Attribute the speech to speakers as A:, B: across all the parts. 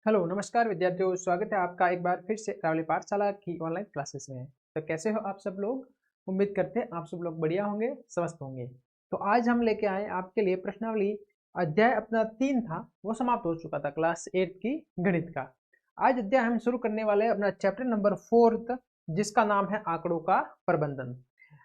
A: Hello नमस्कार विद्यार्थियों, स्वागत है आपका एक बार फिर से रावली पाठशाला की ऑनलाइन क्लासेस में। तो कैसे हो आप सब लोग? उम्मीद करते हैं आप सब लोग बढ़िया होंगे, स्वस्थ होंगे। तो आज हम लेके आए आपके लिए प्रश्नावली। अध्याय अपना 3 था, वो समाप्त हो चुका था, क्लास 8 की गणित का। आज अध्याय हम शुरू करने वाले हैं अपना चैप्टर नंबर 4, जिसका नाम है आंकड़ों का प्रबंधन।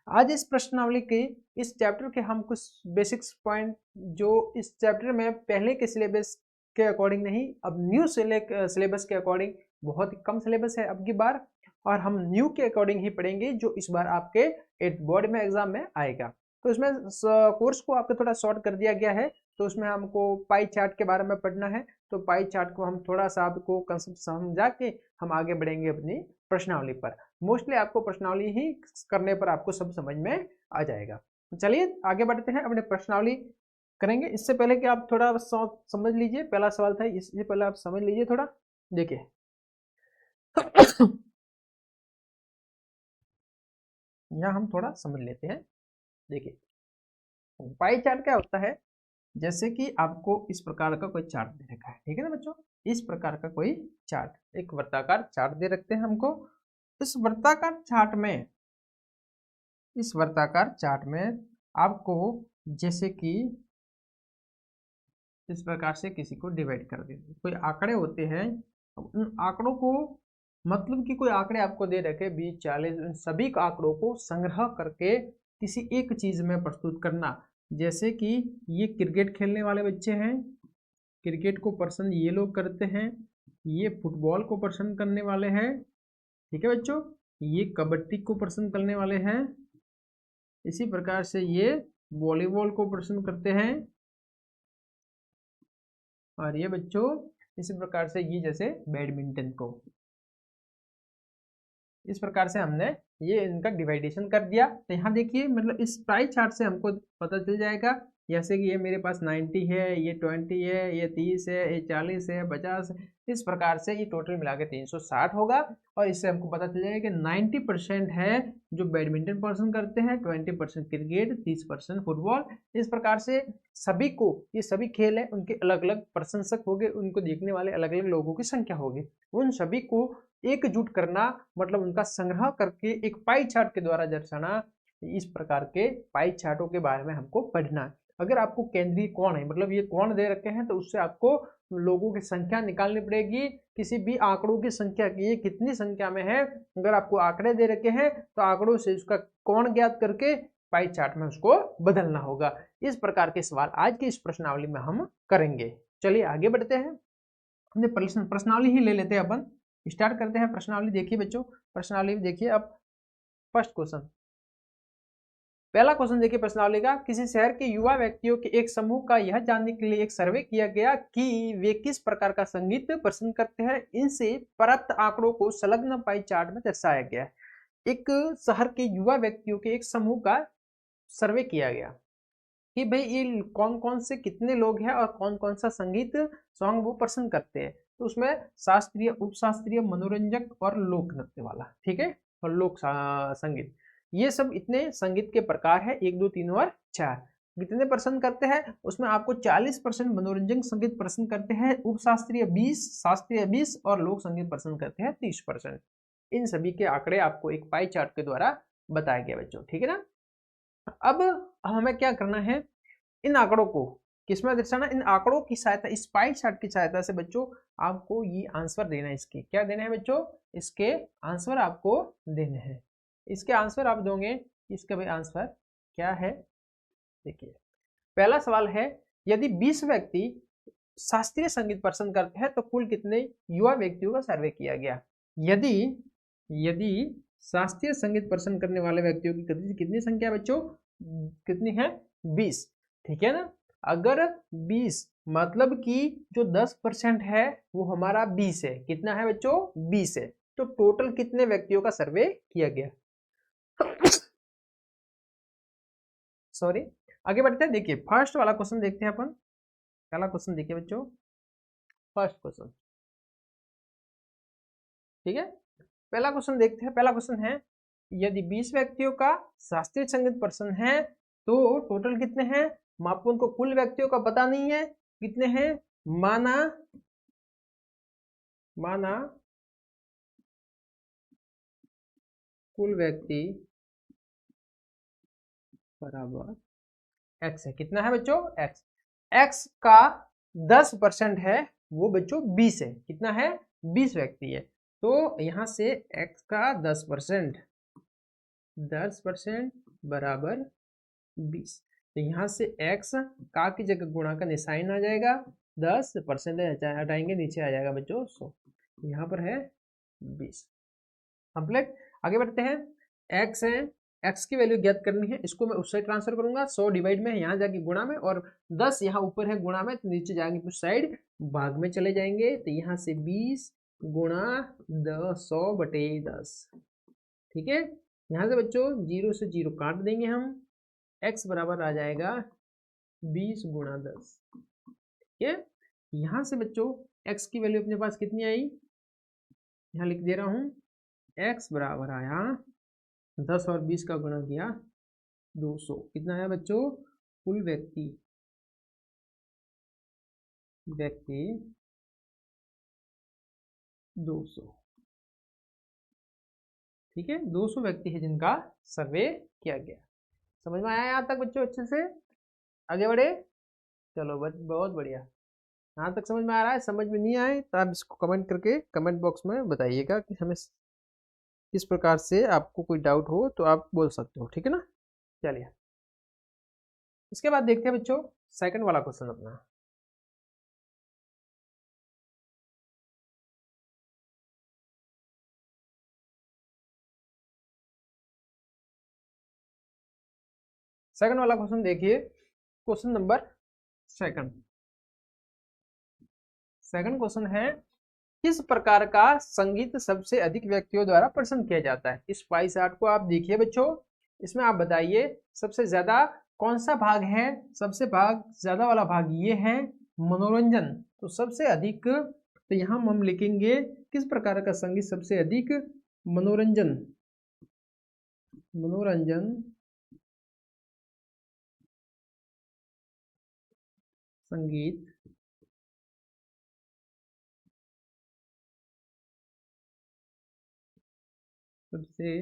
A: आज इस प्रश्नावली के इस चैप्टर के हम कुछ बेसिक्स पॉइंट जो इस चैप्टर में पहले के सिलेबस के अकॉर्डिंग नहीं, अब न्यू सिलेबस के अकॉर्डिंग बहुत ही कम सिलेबस है अब की बार, और हम न्यू के अकॉर्डिंग ही पढ़ेंगे जो इस बार आपके 8 बोर्ड में एग्जाम में आएगा। तो इसमें कोर्स को आपको थोड़ा शॉर्ट कर दिया गया है। तो उसमें हमको पाई चार्ट के बारे में पढ़ना है। तो पाई चार्ट को हम थोड़ा सा आपको कंसेप्ट समझा के हम आगे बढ़ेंगे अपनी प्रश्नावली पर। मोस्टली आपको प्रश्नावली ही करने पर आपको सब समझ में आ जाएगा। तो चलिए आगे बढ़ते हैं, अपने प्रश्नावली करेंगे। इससे पहले कि आप थोड़ा समझ लीजिए, पहला सवाल था, इससे पहले आप समझ लीजिए थोड़ा। देखिए यहाँ हम थोड़ा समझ लेते हैं। देखिए पाई चार्ट क्या होता है, जैसे कि आपको इस प्रकार का कोई चार्ट दे रखा है, ठीक है ना बच्चों। इस प्रकार का कोई चार्ट, एक वर्ताकार चार्ट दे रखते हैं हमको। इस वर्ताकार चार्ट में आपको जैसे कि इस प्रकार से किसी को डिवाइड कर देते हैं। कोई आंकड़े होते हैं, उन आंकड़ों को मतलब कि कोई आंकड़े आपको दे रखे 20 40, उन सभी आंकड़ों को संग्रह करके किसी एक चीज में प्रस्तुत करना। जैसे कि ये क्रिकेट खेलने वाले बच्चे हैं, क्रिकेट को पसंद ये लोग करते हैं, ये फुटबॉल को पसंद करने वाले हैं, ठीक है बच्चों, ये कबड्डी को पसंद करने वाले हैं, इसी प्रकार से ये वॉलीबॉल को पसंद करते हैं, और ये बच्चों इसी प्रकार से ये जैसे बैडमिंटन को। इस प्रकार से हमने ये इनका डिवाइडेशन कर दिया। तो यहाँ देखिए मतलब इस पाई चार्ट से हमको पता चल जाएगा, जैसे कि ये मेरे पास 90 है, ये 20 है, ये 30 है, ये 40 है, 50 है। इस प्रकार से ये टोटल मिला के 360 होगा। और इससे हमको पता चल जाएगा कि 90% है जो बैडमिंटन पसंद करते हैं, 20% क्रिकेट, 30% फुटबॉल। इस प्रकार से सभी को, ये सभी खेल है, उनके अलग अलग प्रशंसक होंगे, उनको देखने वाले अलग अलग लोगों की संख्या होगी। उन सभी को एकजुट करना मतलब उनका संग्रह करके एक पाई चार्ट के द्वारा दर्शाना। इस प्रकार के पाई चार्टों के बारे में हमको पढ़ना है। अगर आपको केंद्रीय कोण है, मतलब ये कोण दे रखे हैं, तो उससे आपको लोगों की संख्या निकालनी पड़ेगी। किसी भी आंकड़ों की संख्या की ये कितनी संख्या में है, अगर आपको आंकड़े दे रखे हैं तो आंकड़ों से उसका कोण ज्ञात करके पाई चार्ट में उसको बदलना होगा। इस प्रकार के सवाल आज की इस प्रश्नावली में हम करेंगे। चलिए आगे बढ़ते हैं, अपने प्रश्नावली ही ले लेते हैं अपन। स्टार्ट करते हैं प्रश्नावली। देखिए बच्चों प्रश्नावली देखिए। अब फर्स्ट क्वेश्चन, पहला क्वेश्चन देखिए प्रश्नावली का। किसी शहर के युवा व्यक्तियों के एक समूह का यह जानने के लिए एक सर्वे किया गया कि वे किस प्रकार का संगीत पसंद करते हैं। इनसे प्राप्त आंकड़ों को संलग्न पाई चार्ट में दर्शाया गया है। एक शहर के युवा व्यक्तियों के एक समूह का सर्वे किया गया कि भाई ये कौन कौन से कितने लोग हैं और कौन कौन सा संगीत सॉन्ग वो पसंद करते हैं। तो उसमें शास्त्रीय, उपशास्त्रीय, मनोरंजक और लोक नृत्य वाला, ठीक है, और लोक संगीत, ये सब इतने संगीत के प्रकार है, 1 2 3 और 4। कितने पसंद करते हैं उसमें आपको 40% मनोरंजक संगीत पसंद करते हैं, उपशास्त्रीय 20, शास्त्रीय 20 और लोक संगीत पसंद करते हैं 30%। इन सभी के आंकड़े आपको एक पाई चार्ट के द्वारा बताया गया बच्चों, ठीक है ना। अब हमें क्या करना है, इन आंकड़ों को किसमें दर्शाना, इन आंकड़ों की सहायता, इस पाई चार्ट की सहायता से बच्चों आपको ये आंसर देना है। इसके क्या देना है बच्चों, इसके आंसर आपको देने हैं। इसके आंसर आप दोगे, इसका भी आंसर क्या है देखिए। पहला सवाल है, यदि 20 व्यक्ति शास्त्रीय संगीत पसंद करते हैं तो कुल कितने युवा व्यक्तियों का सर्वे किया गया। यदि यदि शास्त्रीय संगीत पसंद करने वाले व्यक्तियों की कितनी संख्या बच्चों, कितनी है, 20, ठीक है ना। अगर 20 मतलब कि जो 10% है वो हमारा 20 है, कितना है बच्चों, 20 है। तो टोटल कितने व्यक्तियों का सर्वे किया गया सॉरी। आगे बढ़ते हैं, देखिए फर्स्ट वाला क्वेश्चन देखते हैं अपन। पहला क्वेश्चन देखिए बच्चों, फर्स्ट क्वेश्चन, ठीक है। पहला क्वेश्चन देखते हैं। पहला क्वेश्चन है, यदि 20 व्यक्तियों का शास्त्रीय संगीत पसंद है तो टोटल कितने हैं। आपको उनको कुल व्यक्तियों का पता नहीं है, कितने हैं, माना माना कुल व्यक्ति बराबर एक्स है। कितना है बच्चों? एक्स। एक्स का 10% है, वो बच्चों 20 है। कितना है? 20 व्यक्ति है। तो यहां से एक्स का 10% 10% बराबर 20। तो यहां से एक्स का की जगह गुणा का निशान आ जाएगा, 10% हटाएंगे, नीचे आ जाएगा बच्चों 100। यहाँ पर है 20 कंप्लीट। आगे बढ़ते हैं। एक्स है, एक्स की वैल्यू ज्ञात करनी है, इसको मैं उस साइड ट्रांसफर करूंगा, 100 डिवाइड में यहाँ जाके गुणा में, और 10 यहाँ ऊपर है गुणा में, तो नीचे जाएंगे उस साइड भाग में चले जाएंगे। तो यहाँ से 20 गुणा 100/10। ठीक है। यहाँ से बच्चों 0 से 0 काट देंगे हम, x बराबर आ जाएगा 20 गुणा 10। ठीक है। यहाँ से बच्चों x की वैल्यू अपने पास कितनी आई, यहाँ लिख दे रहा हूँ, x बराबर आया 10 और 20 का गुणा किया 200। कितना है बच्चों? कुल व्यक्ति 200। ठीक है, 200 व्यक्ति है जिनका सर्वे किया गया। समझ में आया यहाँ तक बच्चों? अच्छे से आगे बढ़े। चलो बहुत बढ़िया। यहाँ तक समझ में आ रहा है? समझ में नहीं आए तो आप इसको कमेंट करके कमेंट बॉक्स में बताइएगा कि हमें किस प्रकार से आपको कोई डाउट हो तो आप बोल सकते हो। ठीक है ना? चलिए इसके बाद देखते हैं बच्चों सेकंड वाला क्वेश्चन अपना। सेकंड वाला क्वेश्चन देखिए, question number second. Second question है, किस प्रकार का संगीत सबसे अधिक व्यक्तियों द्वारा पसंद किया जाता है? इस पाई चार्ट को आप देखिए बच्चों, इसमें आप बताइए सबसे ज्यादा कौन सा भाग है। सबसे ज्यादा वाला भाग ये है मनोरंजन, तो सबसे अधिक, तो यहाँ हम लिखेंगे किस प्रकार का संगीत सबसे अधिक मनोरंजन संगीत सबसे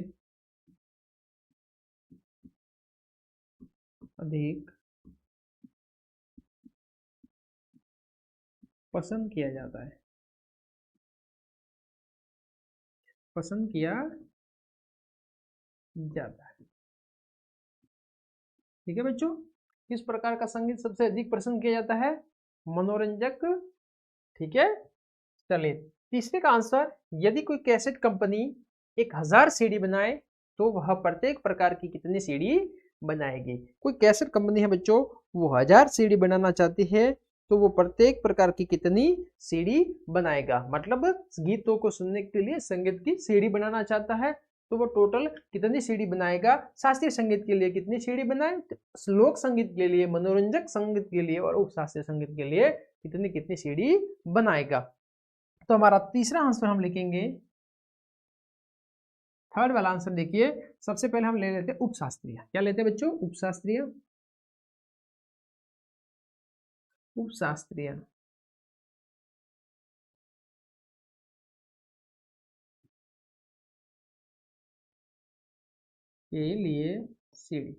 A: अधिक पसंद किया जाता है, पसंद किया जाता है। ठीक है बच्चों, किस प्रकार का संगीत सबसे अधिक पसंद किया जाता है? मनोरंजक। ठीक है। चलिए तीसरे का आंसर, यदि कोई कैसेट कंपनी 1000 सीडी बनाए तो वह प्रत्येक प्रकार की कितनी सीडी बनाएगी? कोई कैसेट कंपनी है बच्चों, वो 1000 सीडी बनाना चाहती है, तो वो प्रत्येक प्रकार की कितनी सीडी बनाएगा? मतलब गीतों को सुनने के लिए संगीत की सीडी बनाना चाहता है, तो वो टोटल कितनी सीडी बनाएगा? शास्त्रीय संगीत के लिए कितनी सीडी बनाए, लोक संगीत के लिए, मनोरंजक संगीत के लिए और उपशास्त्रीय संगीत के लिए कितनी कितनी सीडी बनाएगा? तो हमारा तीसरा आंसर हम लिखेंगे, थर्ड वाला आंसर देखिए, सबसे पहले हम ले लेते हैं उपशास्त्रीय। क्या लेते हैं बच्चों? उपशास्त्रीय। उपशास्त्रीय के लिए सीडी।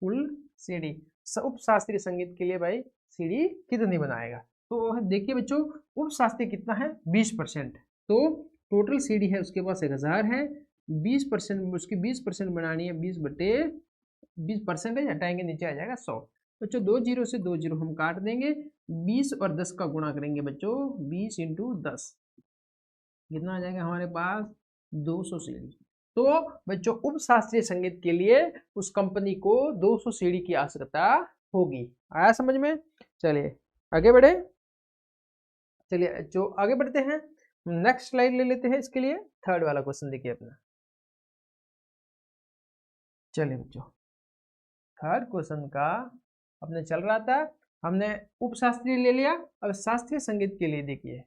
A: Full CD. उपशास्त्रीय संगीत के लिए भाई सीडी कितनी बनाएगा? तो देखिए बच्चों, उपशास्त्रीय कितना है? 20%। तो टोटल सीडी है उसके पास 1000 है, 20% उसकी 20% बनानी है, 20% हटाएंगे, नीचे आ जाएगा 100। बच्चों 2 जीरो से 2 जीरो हम काट देंगे, 20 और 10 का गुणा करेंगे बच्चों, 20 इंटू 10 कितना आ जाएगा हमारे पास? 200 सीढ़ी। तो बच्चों उपशास्त्रीय संगीत के लिए उस कंपनी को 200 सीढ़ी की आवश्यकता होगी। आया समझ में? चलिए आगे बढ़े। चलिए जो आगे बढ़ते हैं, नेक्स्ट स्लाइड ले लेते हैं। इसके लिए थर्ड वाला क्वेश्चन देखिए अपना। चलिए बच्चों थर्ड क्वेश्चन का अपने चल रहा था, हमने उपशास्त्रीय ले लिया, अब शास्त्रीय संगीत के लिए देखिए।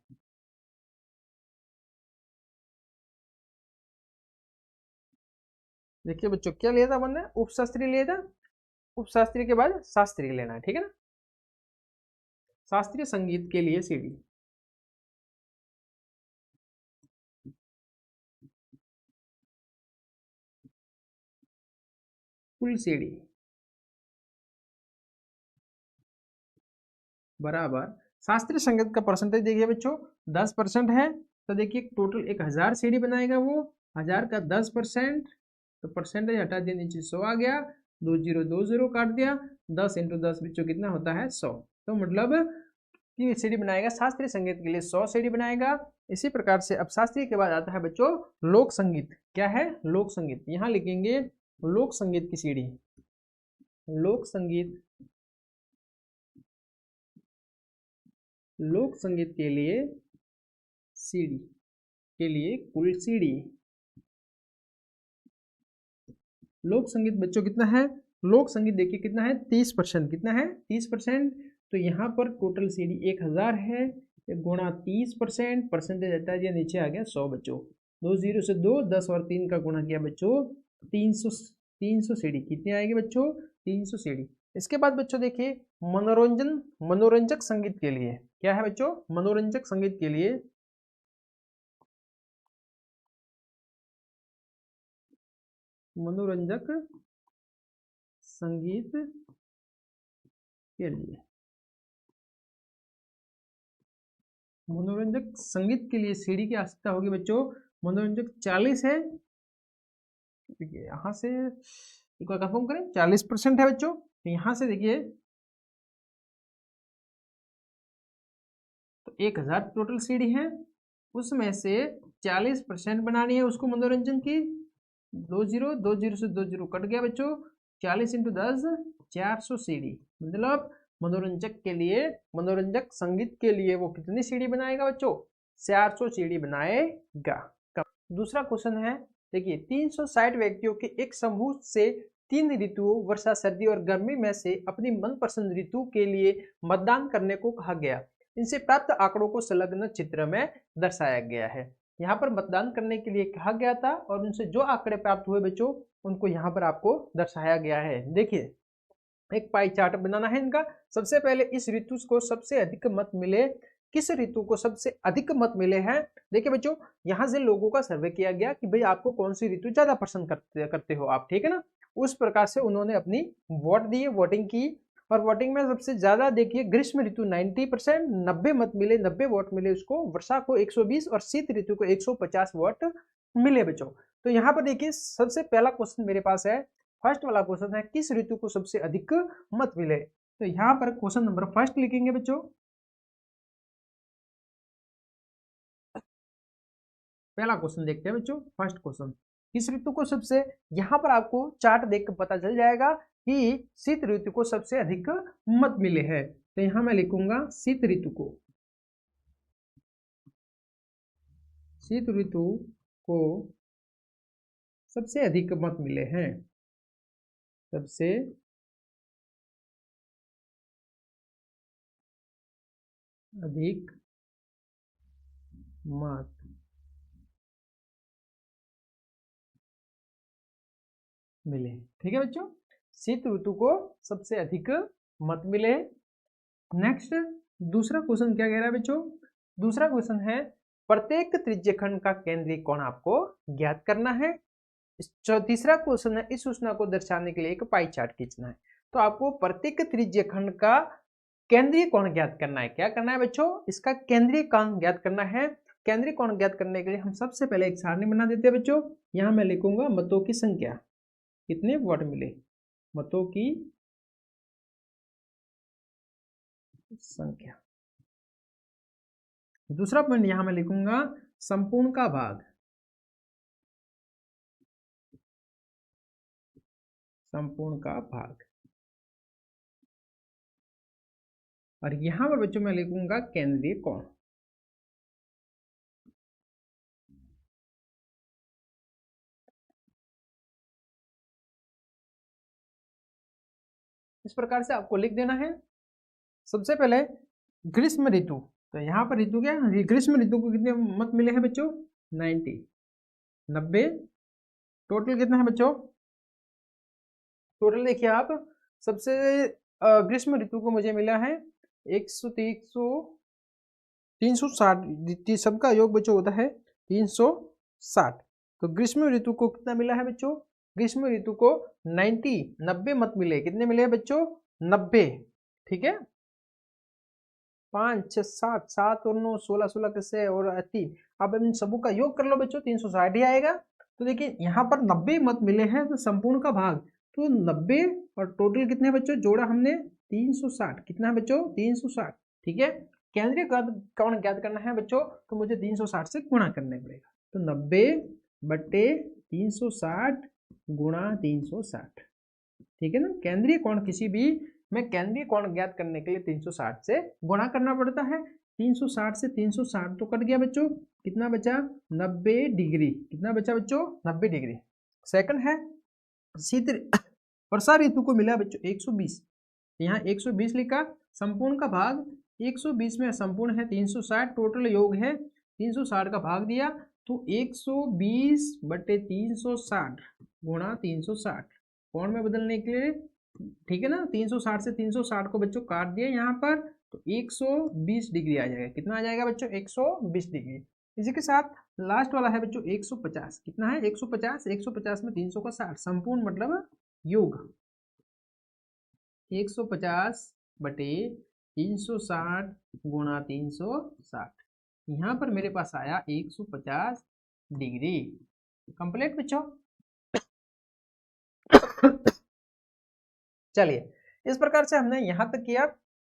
A: देखिए बच्चों क्या लिया था हमने? उपशास्त्रीय लिया था। उपशास्त्रीय के बाद शास्त्रीय लेना है, ठीक है ना। शास्त्रीय संगीत के लिए सीडी, कुल सीडी बराबर शास्त्रीय संगीत का परसेंटेज देखिए बच्चों 10% है, तो देखिए टोटल 1000 सीडी बनाएगा वो, 1000 का 10%, तो परसेंटेज हटा दिया, नीचे 100 आ गया, 20 काट दिया, 10 इंटू 10 बच्चों कितना होता है 100, तो मतलब कि सीडी बनाएगा शास्त्रीय संगीत के लिए 100 सीडी बनाएगा। इसी प्रकार से अब शास्त्रीय के बाद आता है बच्चों लोक संगीत। क्या है लोक संगीत, यहाँ लिखेंगे लोक संगीत की सीडी, लोक संगीत, लोक संगीत के लिए सीडी के लिए कुल सीडी, लोक संगीत बच्चों कितना है, लोक संगीत देखिए कितना है 30%, कितना है 30%, तो यहाँ पर टोटल सीडी 1000 है, गुणा 30%, परसेंटेज हटा दिया, नीचे आ गया 100 बच्चों, 2 0 से 2, 10 और 3 का गुणा किया बच्चों 300 सीडी कितनी आएगी बच्चों 300 सीडी। इसके बाद बच्चों देखिए मनोरंजक संगीत के लिए क्या है बच्चों, मनोरंजक संगीत के लिए मनोरंजक संगीत के लिए, मनोरंजक संगीत के लिए सीडी की आवश्यकता होगी बच्चों, मनोरंजक 40 है, देखिए यहाँ से एक बार कंफर्म करें 40% है बच्चों, तो यहाँ से देखिए तो 1000 टोटल सीडी है, उसमें से 40% बनानी है उसको मनोरंजन की, 2 0 से 2 0 कट गया बच्चों, 40 इंटू 10 400 सीडी, मतलब मनोरंजक के लिए, मनोरंजक संगीत के लिए वो कितनी सीडी बनाएगा बच्चों 400 सीडी बनाएगा। दूसरा क्वेश्चन है देखिए 360 व्यक्तियों के एक समूह से 3 ऋतुओं वर्षा सर्दी और गर्मी में से अपनी मनपसंद ऋतु के लिए मतदान करने को कहा गया, इनसे प्राप्त आंकड़ों को संलग्न चित्र में दर्शाया गया है। यहाँ पर मतदान करने के लिए कहा गया था और उनसे जो आंकड़े प्राप्त हुए बच्चों उनको यहाँ पर आपको दर्शाया गया है। देखिए एक पाई चार्ट बनाना है इनका, सबसे पहले इस ऋतु को सबसे अधिक मत मिले, किस ऋतु को सबसे अधिक मत मिले हैं। देखिए बच्चों यहाँ से लोगों का सर्वे किया गया कि भाई आपको कौन सी ऋतु ज्यादा पसंद करते हो आप, ठीक है ना, उस प्रकार से उन्होंने अपनी वोट दिए, वोटिंग की, और वोटिंग में सबसे ज्यादा देखिए ग्रीष्म ऋतु 90%, 90 मत मिले, 90 वोट मिले उसको, वर्षा को 120 और शीत ऋतु को 150 वोट मिले बच्चों। तो यहाँ पर देखिए सबसे पहला क्वेश्चन मेरे पास है, फर्स्ट वाला क्वेश्चन है किस ऋतु को सबसे अधिक मत मिले, तो यहाँ पर क्वेश्चन नंबर फर्स्ट लिखेंगे बच्चों। पहला क्वेश्चन देखते हैं बच्चों, फर्स्ट क्वेश्चन किस ऋतु को सबसे, यहाँ पर आपको चार्ट देख कर पता चल जाएगा कि शीत ऋतु को सबसे अधिक मत मिले हैं, तो यहाँ मैं लिखूंगा शीत ऋतु को, शीत ऋतु को सबसे अधिक मत मिले हैं, सबसे अधिक मत मिले, ठीक है बच्चों, शीत ऋतु को सबसे अधिक मत मिले। नेक्स्ट दूसरा क्वेश्चन क्या कह रहा है बच्चों, दूसरा क्वेश्चन है प्रत्येक त्रिज्यखंड का केंद्रीय कोण आपको ज्ञात करना है। तीसरा क्वेश्चन है इस सूचना को दर्शाने के लिए एक पाई चार्ट खींचना है, तो आपको प्रत्येक त्रिज्यखंड का केंद्रीय कोण ज्ञात करना है। क्या करना है बच्चों, इसका केंद्रीय कोण ज्ञात करना है। केंद्रीय कोण ज्ञात करने के लिए हम सबसे पहले एक सारणी बना देते हैं बच्चों, यहाँ मैं लिखूंगा मतों की संख्या, कितने वोट मिले, मतों की संख्या। दूसरा पॉइंट यहां मैं लिखूंगा संपूर्ण का भाग, संपूर्ण का भाग, और यहां पर बच्चों मैं लिखूंगा केंद्रीय कोण। इस प्रकार से आपको लिख देना है। सबसे पहले ग्रीष्म ऋतु, तो यहाँ पर ऋतु क्या, ग्रीष्म ऋतु को कितने मत मिले हैं बच्चों 90, टोटल कितना है बच्चों, टोटल देखिए आप सबसे ग्रीष्म ऋतु को मुझे मिला है 360, सबका योग बच्चों होता है 360। तो ग्रीष्म ऋतु को कितना मिला है बच्चों? ग्रीष्म ऋतु को 90 मत मिले। कितने मिले हैं बच्चों? 90। ठीक है, 5 6 7 7 और 9 16 16 कैसे और 3। अब इन सबों का योग कर लो बच्चों, 360 ही आएगा। तो देखिए यहाँ पर 90 मत मिले हैं तो संपूर्ण का भाग, तो 90 और टोटल कितने बच्चों जोड़ा हमने? 360। कितना है बच्चों? 360। ठीक है, केंद्रीय कोण ज्ञात करना है बच्चों, तो मुझे 360 से गुणा करना पड़ेगा। तो 90/360 गुणा 360। ठीक है ना, केंद्रीय कोण किसी भी में केंद्रीय कोण ज्ञात करने के लिए 360 से गुणा करना पड़ता है। 360 से 360 तो कट गया बच्चों, कितना बचा? 90 डिग्री। कितना बचा बच्चों? 90 डिग्री। सेकंड है शीत वर्षा ऋतु को मिला बच्चों 120। यहाँ 120 लिखा, संपूर्ण का भाग 120 में संपूर्ण है 360, टोटल योग है 360 का भाग दिया, तो 120/360 गुणा 360 कोण में बदलने के लिए। ठीक है ना, 360 से 360 को बच्चों काट दिया यहाँ पर, तो 120 डिग्री आ जाएगा। कितना आ जाएगा बच्चों? 120 डिग्री। इसी के साथ लास्ट वाला है बच्चों 150। कितना है? 150। 150 में 300 का 60, संपूर्ण मतलब योग 150/360 गुणा 360। यहाँ पर मेरे पास आया 150 डिग्री। कंप्लीट बच्चों। चलिए, इस प्रकार से हमने यहाँ तक किया।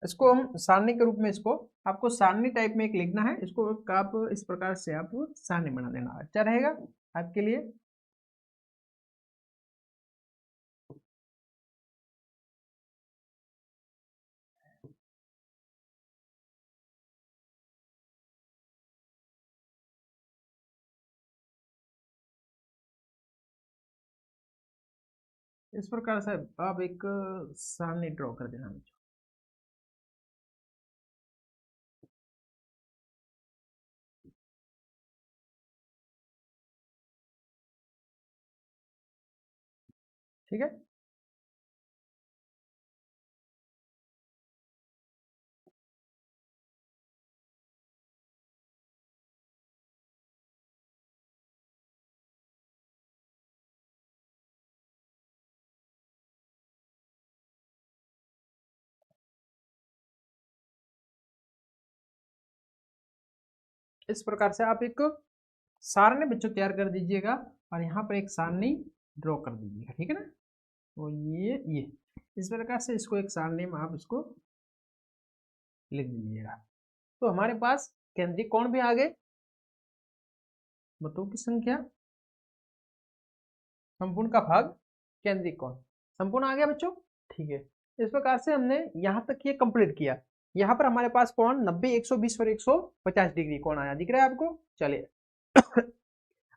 A: इसको हम सारणी के रूप में, इसको आपको सारणी टाइप में एक लिखना है, इसको आप इस प्रकार से आप सारणी बना देना, अच्छा रहेगा आपके लिए। इस प्रकार से आप एक सारणी ड्रॉ कर देना बच्चों। ठीक है, इस प्रकार से आप एक सारणी बच्चों तैयार कर दीजिएगा और यहाँ पर एक सारणी ड्रॉ कर दीजिएगा। ठीक है ना, तो ये इस प्रकार से इसको एक सारणी में आप इसको लिख दीजिएगा। तो हमारे पास केंद्रीय कोण भी आ गए, मतों की संख्या, संपूर्ण का भाग, केंद्रीय कोण, संपूर्ण आ गया बच्चों। ठीक है, इस प्रकार से हमने यहाँ तक ये कंप्लीट किया। यहाँ पर हमारे पास कोण 90, 120 और 150 डिग्री कोण आया, दिख रहा है आपको? चलिए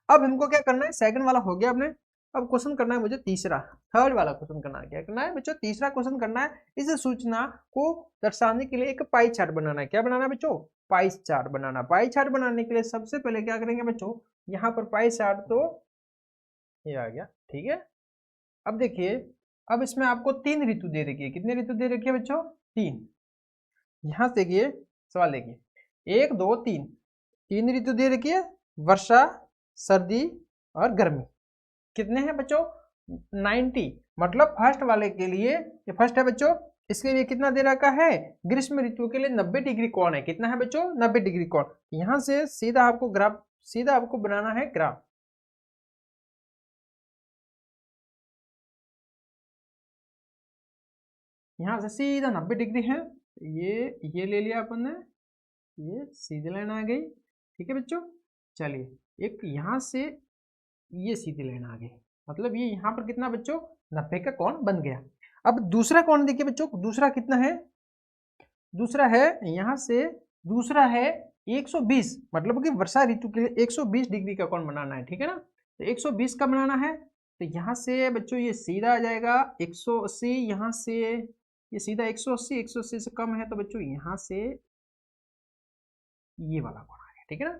A: अब हमको क्या करना है, सेकंड वाला हो गया अपने। अब क्वेश्चन करना है मुझे तीसरा, थर्ड वाला क्वेश्चन करना है। क्या करना है बच्चों? तीसरा क्वेश्चन करना है। इस सूचना को दर्शाने के लिए एक पाई चार्ट बनाना है। क्या बनाना है बच्चों? पाई चार्ट बनाना। पाई चार्ट बनाने के लिए सबसे पहले क्या करेंगे बच्चों, यहाँ पर पाई चार्ट, तो ये आ गया। ठीक है, अब देखिए, अब इसमें आपको 3 ऋतु दे रखी है। कितने ऋतु दे रखी है बच्चों? 3। यहाँ से देखिए सवाल, देखिए 1 2 3, 3 ऋतु दे रखी है, वर्षा, सर्दी और गर्मी। कितने हैं बच्चों? 90। मतलब फर्स्ट वाले के लिए, ये फर्स्ट है बच्चों, इसके लिए कितना दे रखा है? ग्रीष्म ऋतु के लिए 90 डिग्री कोण है। कितना है बच्चों? 90 डिग्री कोण। यहाँ से सीधा आपको ग्राफ, सीधा आपको बनाना है ग्राफ। यहाँ से सीधा 90 डिग्री है, ये ले लिया अपन ने, ये सीधी लाइन आ गई। ठीक है बच्चों, चलिए एक यहाँ से ये सीधी लाइन आ गई, मतलब ये यहाँ पर कितना बच्चों? 90 का कोण बन गया। अब दूसरा कोण देखिए बच्चों, दूसरा कितना है? दूसरा है यहाँ से, दूसरा है 120, मतलब कि वर्षा ऋतु के लिए 120 डिग्री का कोण बनाना है। ठीक है ना, तो 120 का बनाना है, तो यहाँ से बच्चों ये सीधा आ जाएगा 180, यहाँ से ये सीधा 180, 180 से कम है तो बच्चों यहाँ से ये वाला कोण आ गया। ठीक है ना,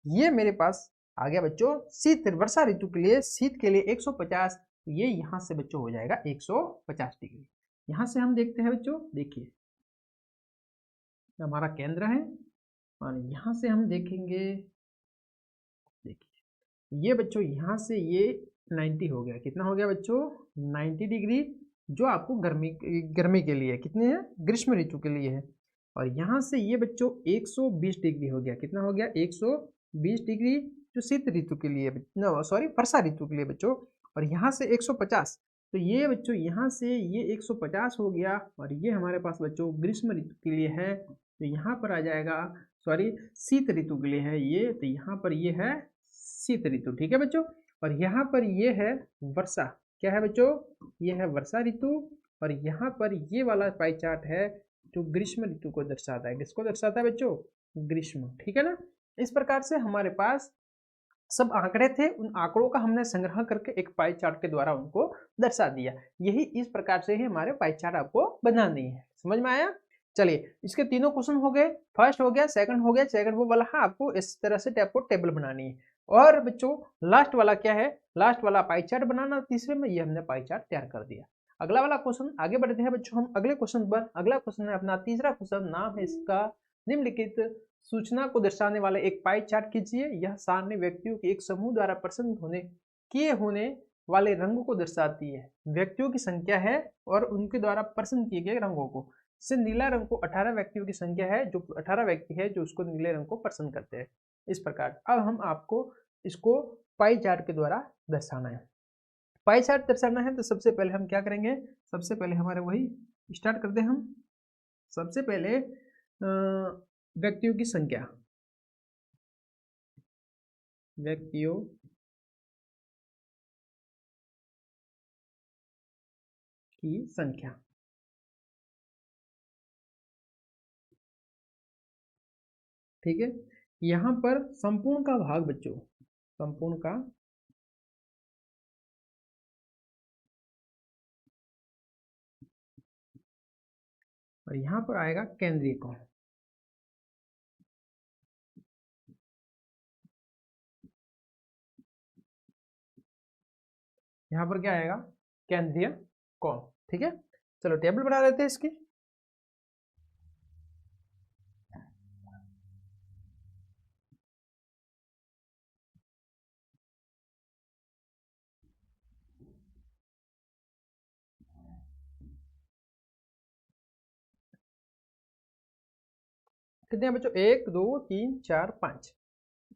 A: ये मेरे पास आ गया बच्चों शीत वर्षा ऋतु के लिए, शीत के लिए 150, ये यहाँ से बच्चों हो जाएगा 150 डिग्री। यहाँ से हम देखते हैं बच्चों, देखिए हमारा केंद्र है और यहाँ से हम देखेंगे, देखिए ये बच्चों यहाँ से ये 90 हो गया। कितना हो गया बच्चों? 90 डिग्री, जो आपको गर्मी गर्मी के लिए कितने हैं? ग्रीष्म ऋतु के लिए है। और यहाँ से ये बच्चों 120 डिग्री हो गया। कितना हो गया? 120 डिग्री, जो शीत ऋतु के लिए, सॉरी वर्षा ऋतु के लिए बच्चों। और यहाँ से 150, तो ये बच्चों यहाँ से ये 150 हो गया। और ये हमारे पास बच्चों ग्रीष्म ऋतु के लिए है, तो यहाँ पर आ जाएगा, सॉरी शीत ऋतु के लिए है ये, तो यहाँ पर ये है शीत ऋतु। ठीक है बच्चों। और यहाँ पर ये है वर्षा। क्या है बच्चों? ये है वर्षा ऋतु। और यहाँ पर ये वाला पाई चार्ट है जो ग्रीष्म ऋतु को दर्शाता है। किसको दर्शाता है बच्चों? ग्रीष्म। ठीक है ना। इस प्रकार से हमारे पास सब आंकड़े थे, उन आंकड़ों का हमने संग्रह करके एक पाई चार्ट के द्वारा उनको दर्शा दिया। यही इस प्रकार से ही हमारे पाई चार्ट आपको बनानी है। समझ में आया? चलिए, इसके तीनों क्वेश्चन हो गए। फर्स्ट हो गया, सेकंड हो गया, सेकंड वो वाला आपको इस तरह से आपको टेबल बनानी है। और बच्चों लास्ट वाला क्या है? लास्ट वाला पाई चार्ट बनाना। तीसरे में ये हमने पाई चार्ट तैयार कर दिया। अगला वाला क्वेश्चन आगे बढ़ते हैं बच्चों हम अगले क्वेश्चन पर। अगला क्वेश्चन है अपना तीसरा क्वेश्चन, नाम है इसका निम्नलिखित सूचना को दर्शाने वाले एक पाई चार्ट कीजिए। यह सारणी व्यक्तियों के एक समूह द्वारा पसंद होने वाले रंगों को दर्शाती है। व्यक्तियों की संख्या है और उनके द्वारा पसंद किए गए रंगों को। जैसे नीला रंग को 18 व्यक्तियों की संख्या है, जो 18 व्यक्ति है जो उसको नीले रंग को पसंद करते हैं। इस प्रकार अब हम आपको इसको पाई चार्ट के द्वारा दर्शाना है। पाई चार्ट दर्शाना है तो सबसे पहले हम क्या करेंगे? सबसे पहले हमारे वही स्टार्ट करते हैं हम। सबसे पहले व्यक्तियों की संख्या, व्यक्तियों की संख्या। ठीक है। यहाँ पर संपूर्ण का भाग बच्चों, संपूर्ण का और यहाँ पर आएगा केंद्रीय कोण। यहाँ पर क्या आएगा? केंद्रीय कोण। ठीक है। चलो टेबल बना लेते हैं इसकी। कितने हैं बच्चों? 1 2 3 4 5,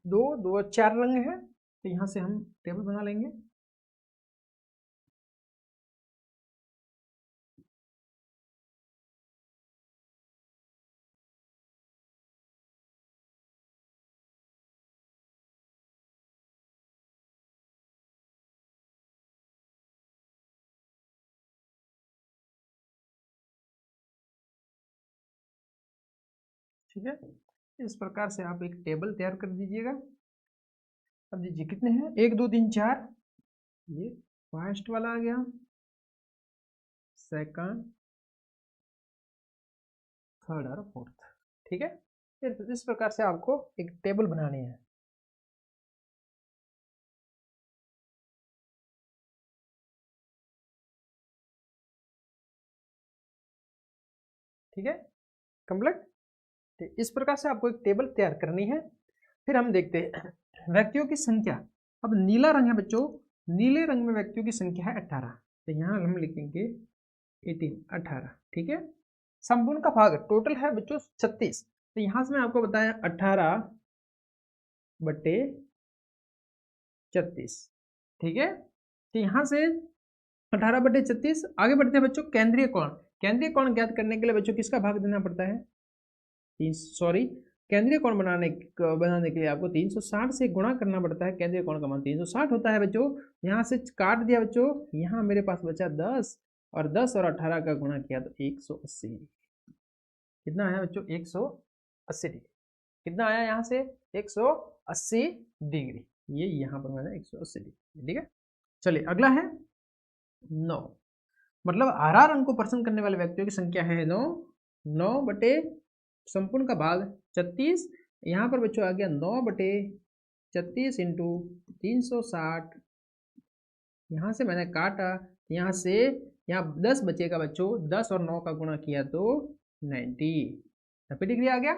A: 2 2 4 रंग है, तो यहाँ से हम टेबल बना लेंगे। ठीक है। इस प्रकार से आप एक टेबल तैयार कर दीजिएगा। अब दीजिए कितने हैं? 1 2 3 4, ये फर्स्ट वाला आ गया, सेकंड, थर्ड और फोर्थ। ठीक है। फिर इस प्रकार से आपको एक टेबल बनानी है। ठीक है, कंप्लीट। इस प्रकार से आपको एक टेबल तैयार करनी है। फिर हम देखते हैं व्यक्तियों की संख्या। अब नीला रंग है बच्चों, नीले रंग में व्यक्तियों की संख्या है 18, तो यहाँ हम लिखेंगे 18, 18। ठीक है। संपूर्ण का भाग टोटल है बच्चों 36, तो यहाँ से मैं आपको बताया 18/36। ठीक है। तो यहाँ से 18/36। आगे बढ़ते हैं बच्चों केंद्रीय कोण। केंद्रीय कोण ज्ञात करने के लिए बच्चों किसका भाग देना पड़ता है? सॉरी, केंद्रीय कोण बनाने के लिए आपको 360 से गुणा करना पड़ता है। केंद्रीय कोण का मान 360 होता है बच्चों। यहाँ से काट दिया बच्चों, यहाँ मेरे पास बचा 10, और 10 और 18 का गुणा किया तो 180। कितना आया बच्चों? 180 डिग्री। कितना आया यहाँ से? 180 डिग्री। ये यहाँ पर मैंने 180 डिग्री। ठीक है। चलिए अगला है 9। मतलब हरा रंग को पसंद करने वाले व्यक्तियों की संख्या है 9। 9 बटे संपूर्ण का भाग 36। यहाँ पर बच्चों आ गया 9/36 × 360। यहाँ से मैंने काटा, यहाँ से यहाँ 10 बचेगा बच्चों, 10 और 9 का गुणा किया तो 90 डिग्री आ गया।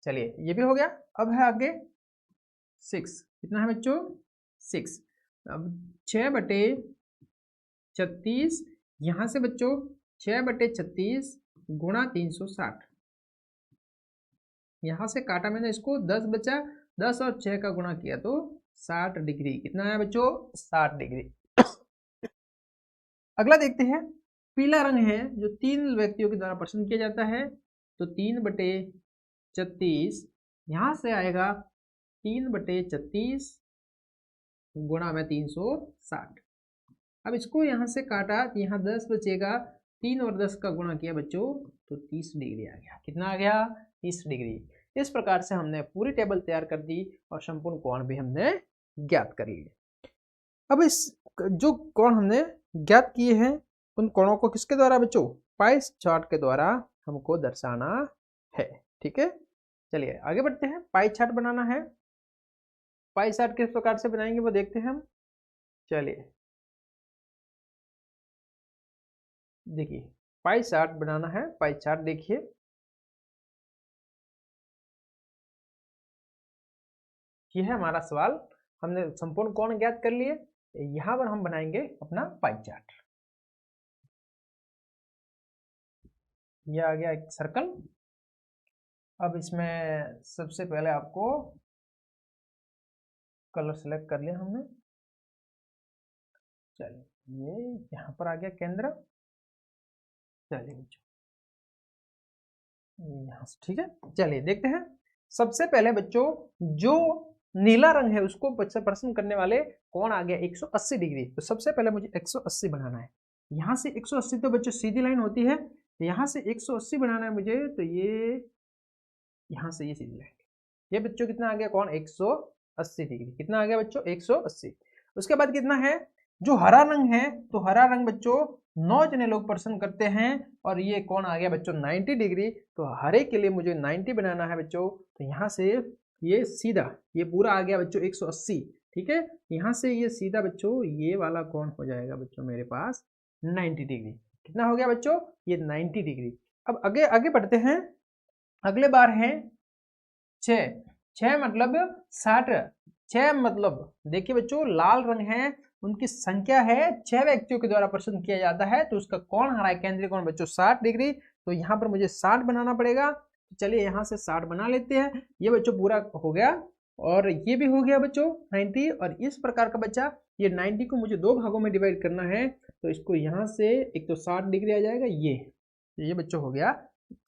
A: चलिए ये भी हो गया। अब है आगे 6, कितना है बच्चों 6। अब 6/36, यहाँ से बच्चों 6/36 गुणा 360, यहाँ से काटा मैंने इसको, 10 बचा, 10 और 6 का गुणा किया तो 60 डिग्री। कितना है बच्चों 60 डिग्री। अगला देखते हैं, पीला रंग है जो 3 व्यक्तियों के द्वारा पसंद किया जाता है, तो 3/36 यहाँ से आएगा 3/36 गुणा में 360। अब इसको यहाँ से काटा तो यहाँ 10 बचेगा, 3 और 10 का गुणा किया बच्चों तो 30 डिग्री आ गया। कितना आ गया 30 डिग्री। इस प्रकार से हमने पूरी टेबल तैयार कर दी और संपूर्ण कोण भी हमने ज्ञात कर लिए। अब इस जो कोण हमने ज्ञात किए हैं उन कोणों को किसके द्वारा बच्चों, पाई चार्ट के द्वारा हमको दर्शाना है। ठीक है, चलिए आगे बढ़ते हैं। पाई चार्ट बनाना है। पाई चार्ट किस प्रकार से बनाएंगे वो देखते हैं हम। चलिए देखिए, पाई चार्ट बनाना है। पाई चार्ट देखिए, ये है हमारा सवाल। हमने संपूर्ण कोण ज्ञात कर लिए, यहां पर हम बनाएंगे अपना पाई चार्ट। ये आ गया एक सर्कल। अब इसमें सबसे पहले आपको कलर सेलेक्ट कर लिया हमने। चलिए ये यहाँ पर आ गया केंद्र। चलिए बच्चों यहाँ से, ठीक है। चलिए देखते हैं। सबसे पहले बच्चों जो नीला रंग है उसको पसंद करने वाले कौन आ गया 180 डिग्री। तो सबसे पहले मुझे 180 बनाना है। यहाँ से 180 तो बच्चों सीधी लाइन होती है, यहाँ से 180 बनाना है मुझे, तो ये यहाँ से ये सीधी लाइन, ये बच्चों कितना आ गया कौन 180 डिग्री। कितना आ गया बच्चों 180। उसके बाद कितना है, जो हरा रंग है, तो हरा रंग बच्चों 9 जने लोग पसंद करते हैं और ये कौन आ गया बच्चों 90 डिग्री। तो हरे के लिए मुझे 90 बनाना है बच्चों। तो यहाँ से ये सीधा, ये पूरा आ गया बच्चों 180। ठीक है, यहाँ से ये सीधा बच्चों ये वाला कौन हो जाएगा बच्चों मेरे पास 90 डिग्री। कितना हो गया बच्चों ये 90 डिग्री। अब आगे आगे बढ़ते हैं। अगले बार है 6 मतलब 60। 6 मतलब देखिए बच्चों लाल रंग है, उनकी संख्या है 6 व्यक्तियों के द्वारा पसंद किया जाता है, तो उसका कौन हरा है केंद्रीय कोण बच्चों 60 डिग्री। तो यहाँ पर मुझे 60 बनाना पड़ेगा। तो चलिए यहाँ से 60 बना लेते हैं। ये बच्चों पूरा हो गया और ये भी हो गया बच्चों 90। और इस प्रकार का बच्चा ये 90 को मुझे 2 भागों में डिवाइड करना है, तो इसको यहाँ से एक तो 60 डिग्री आ जाएगा, ये बच्चों हो गया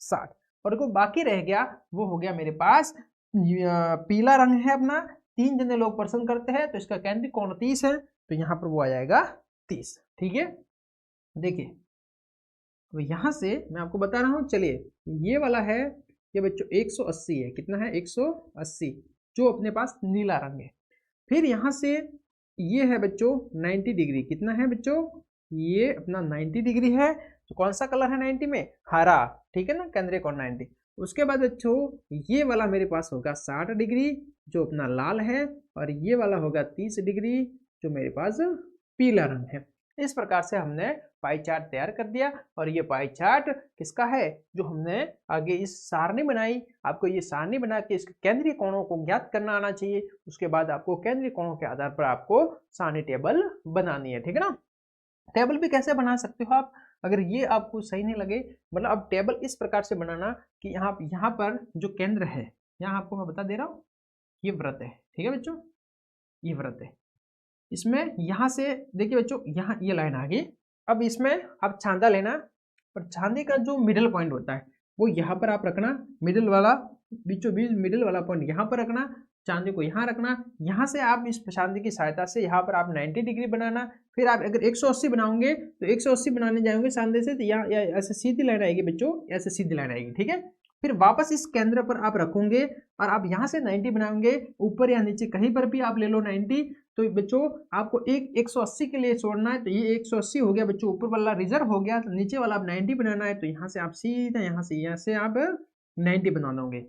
A: 60। और जो बाकी रह गया वो हो गया मेरे पास पीला रंग है अपना, 3 जने लोग पसंद करते हैं, तो इसका केंद्रीय कोण 30 है, तो यहाँ पर वो आ जाएगा 30। ठीक है, देखिए तो यहाँ से मैं आपको बता रहा हूँ। चलिए ये वाला है, ये बच्चों 180 है। कितना है 180, जो अपने पास नीला रंग है। फिर यहाँ से ये है बच्चों 90 डिग्री। कितना है बच्चों ये अपना 90 डिग्री है। तो कौन सा कलर है 90 में, हरा। ठीक है ना, केंद्रीय कोण 90। उसके बाद बच्चों ये वाला मेरे पास होगा 60 डिग्री जो अपना लाल है, और ये वाला होगा 30 डिग्री जो मेरे पास पीला रंग है। इस प्रकार से हमने पाई चार्ट तैयार कर दिया। और ये पाई चार्ट किसका है, जो हमने आगे इस सारणी बनाई। आपको ये सारणी बना के इसके केंद्रीय कोणों को ज्ञात करना आना चाहिए। उसके बाद आपको केंद्रीय कोणों के आधार पर आपको सारणी टेबल बनानी है। ठीक है ना। टेबल भी कैसे बना सकते हो आप, अगर ये आपको सही नहीं लगे, मतलब अब टेबल इस प्रकार से बनाना कि यहाँ पर जो केंद्र है, यहाँ आपको मैं बता दे रहा हूँ, ये वृत्त है। ठीक है बच्चों, ये वृत्त है। इसमें यहाँ से देखिए बच्चों, यहाँ ये लाइन आ गई। अब इसमें आप छांदा लेना, और छांदे का जो मिडिल पॉइंट होता है वो यहाँ पर आप रखना, मिडिल वाला बीचों बीच मिडिल वाला पॉइंट यहाँ पर रखना, चांदी को यहाँ रखना। यहाँ से आप इस चांदी की सहायता से यहाँ पर आप 90 डिग्री बनाना। फिर आप अगर 180 बनाओगे तो 180 बनाने जाओगे चांदी से, तो यहाँ ऐसे सीधी लाइन आएगी बच्चों, ऐसे सीधी लाइन आएगी। ठीक है, फिर वापस इस केंद्र पर आप रखोगे और आप यहाँ से 90 बनाओगे, ऊपर या नीचे कहीं पर भी आप ले लो 90। तो बच्चों आपको 180 के लिए छोड़ना है, तो ये 180 हो गया बच्चों, ऊपर वाला रिजर्व हो गया। तो नीचे वाला आप 90 बनाना है, तो यहाँ से आप सीधा यहाँ से आप 90 बना दोगे।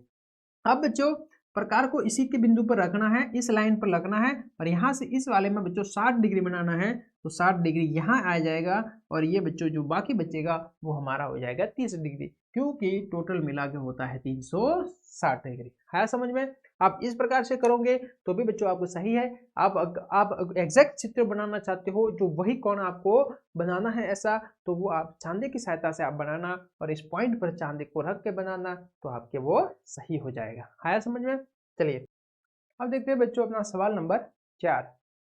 A: अब बच्चों प्रकार को इसी के बिंदु पर रखना है, इस लाइन पर रखना है, और यहाँ से इस वाले में बच्चों 60 डिग्री बनाना है, तो 60 डिग्री यहाँ आ जाएगा, और ये बच्चों जो बाकी बचेगा वो हमारा हो जाएगा 30 डिग्री, क्योंकि टोटल मिला के होता है 360 डिग्री। है समझ में? आप इस प्रकार से करोगे तो भी बच्चों आपको सही है। आप एग्जैक्ट चित्र बनाना चाहते हो, जो वही कोण आपको बनाना है ऐसा, तो वो आप चांदे की सहायता से आप बनाना, और इस पॉइंट पर चांदे को रख के बनाना, तो आपके वो सही हो जाएगा। आया समझ में? चलिए अब देखते हैं बच्चों अपना सवाल नंबर 4।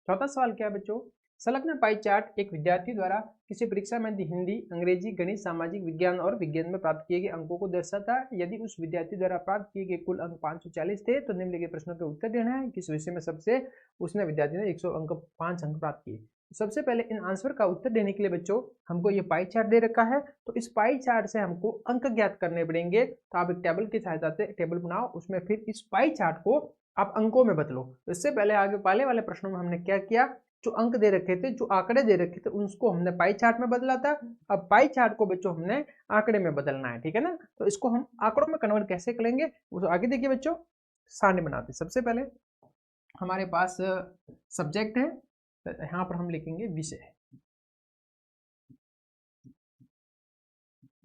A: चौथा सवाल क्या है बच्चों? संलग्न पाई चार्ट एक विद्यार्थी द्वारा किसी परीक्षा में हिंदी, अंग्रेजी, गणित, सामाजिक विज्ञान और विज्ञान में प्राप्त किए गए अंकों को दर्शाता है। यदि उस विद्यार्थी द्वारा प्राप्त किए गए कुल अंक 540 थे तो निम्नलिखित प्रश्नों के उत्तर देना है। किस विषय में सबसे उसने विद्यार्थी ने 5 अंक प्राप्त किए। सबसे पहले इन आंसर का उत्तर देने के लिए बच्चों हमको ये पाई चार्ट दे रखा है, तो इस पाई चार्ट से हमको अंक ज्ञात करने पड़ेंगे। तो आप एक टेबल की सहायता से टेबल बनाओ, उसमें फिर इस पाई चार्ट को आप अंकों में बदलो। तो इससे पहले आगे पहले वाले प्रश्नों में हमने क्या किया, जो अंक दे रखे थे, जो आंकड़े दे रखे थे, उसको हमने पाई चार्ट में बदला था। अब पाई चार्ट को बच्चों हमने आंकड़े में बदलना है, ठीक है ना? तो इसको हम आंकड़ों में कन्वर्ट कैसे करेंगे वो तो आगे देखिए बच्चों। सारणी बनाते सबसे पहले हमारे पास सब्जेक्ट है, तो यहाँ पर हम लिखेंगे विषय,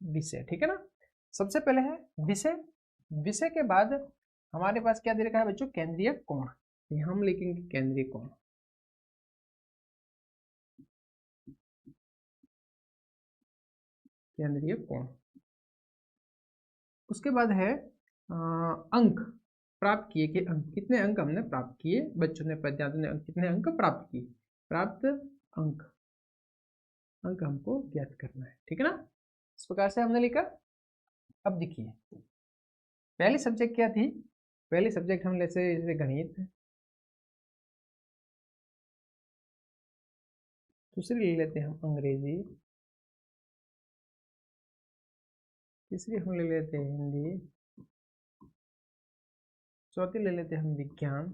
A: विषय, ठीक है ना? सबसे पहले है विषय। विषय के बाद हमारे पास क्या दे रखा है बच्चों? केंद्रीय कोण। यहाँ हम लिखेंगे केंद्रीय कोण। केंद्रीय कोण। उसके बाद है अंक प्राप्त किए के अंक। कितने अंक हमने प्राप्त किए? बच्चों ने, विद्यार्थियों ने कितने अंक प्राप्त किए? प्राप्त अंक, अंक हमको ज्ञात करना है, ठीक है ना? इस प्रकार से हमने लिखा। अब देखिए पहली सब्जेक्ट क्या थी? पहली सब्जेक्ट हम जैसे गणित, दूसरी ले लेते हैं हम अंग्रेजी, तीसरी हम ले लेते हैं हिंदी, चौथी ले लेते हैं हम विज्ञान,